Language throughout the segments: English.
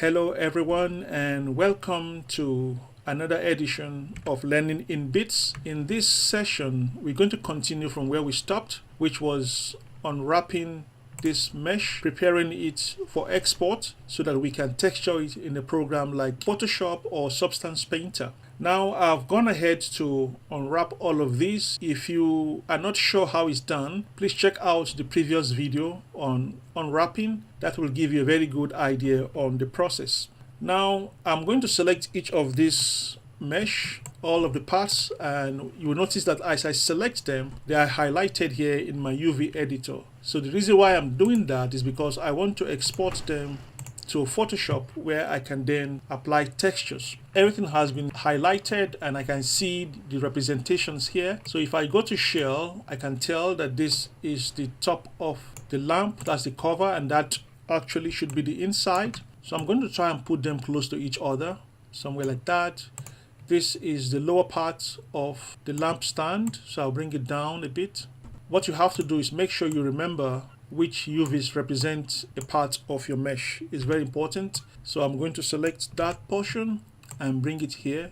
Hello everyone and welcome to another edition of Learning in Bits. In this session, we're going to continue from where we stopped, which was unwrapping this mesh, preparing it for export so that we can texture it in a program like Photoshop or Substance Painter. Now I've gone ahead to unwrap all of these. If you are not sure how it's done, please check out the previous video on unwrapping. That will give you a very good idea on the process. Now I'm going to select each of these mesh, all of the parts, and you will notice that as I select them, they are highlighted here in my UV editor. So the reason why I'm doing that is because I want to export them to Photoshop where I can then apply textures. Everything has been highlighted and I can see the representations here. So if I go to shell, I can tell that this is the top of the lamp, that's the cover, and that actually should be the inside. So I'm going to try and put them close to each other, somewhere like that. This is the lower part of the lamp stand, so I'll bring it down a bit. What you have to do is make sure you remember which UVs represent a part of your mesh. Is very important. So I'm going to select that portion and bring it here.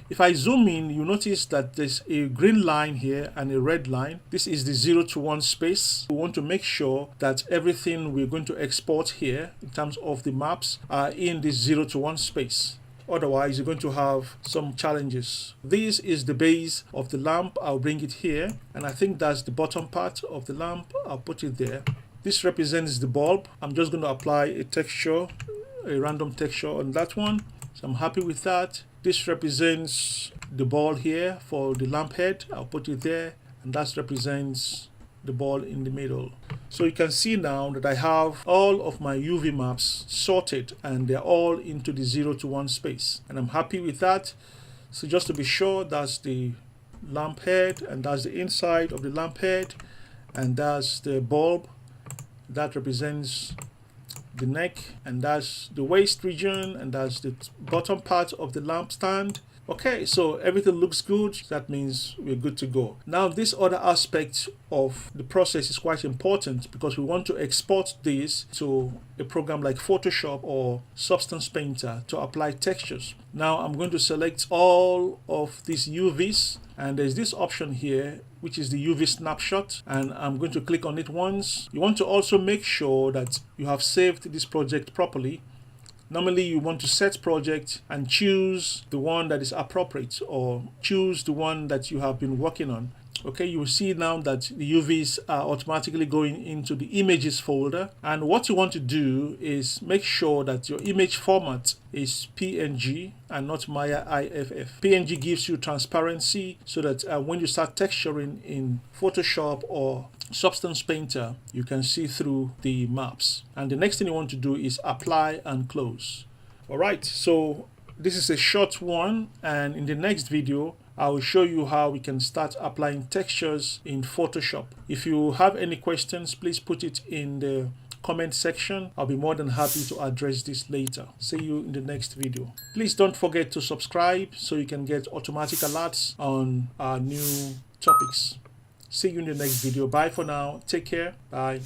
If I zoom in, you notice that there's a green line here and a red line. This is the 0 to 1 space. We want to make sure that everything we're going to export here in terms of the maps are in this 0 to 1 space. Otherwise, you're going to have some challenges. This is the base of the lamp. I'll bring it here. And I think that's the bottom part of the lamp. I'll put it there. This represents the bulb. I'm just going to apply a texture, a random texture on that one. So I'm happy with that. This represents the ball here for the lamp head. I'll put it there. And that represents the ball in the middle. So you can see now that I have all of my UV maps sorted and they're all into the 0 to 1 space, and I'm happy with that. So just to be sure, that's the lamp head, and that's the inside of the lamp head, and that's the bulb. That represents the neck, and that's the waist region, and that's the bottom part of the lamp stand. Okay, so everything looks good. That means we're good to go. Now, this other aspect of the process is quite important because we want to export this to a program like Photoshop or Substance Painter to apply textures. Now, I'm going to select all of these UVs, and there's this option here, which is the UV snapshot, and I'm going to click on it once. You want to also make sure that you have saved this project properly. Normally you want to set project and choose the one that is appropriate, or choose the one that you have been working on. Okay, you will see now that the UVs are automatically going into the images folder, and what you want to do is make sure that your image format is PNG and not Maya IFF. PNG gives you transparency so that when you start texturing in Photoshop or Substance Painter, you can see through the maps. And the next thing you want to do is apply and close. All right, so this is a short one, and in the next video I will show you how we can start applying textures in Photoshop. If you have any questions, please put it in the comment section. I'll be more than happy to address this later. See you in the next video. Please don't forget to subscribe so you can get automatic alerts on our new topics. See you in the next video. Bye for now. Take care. Bye.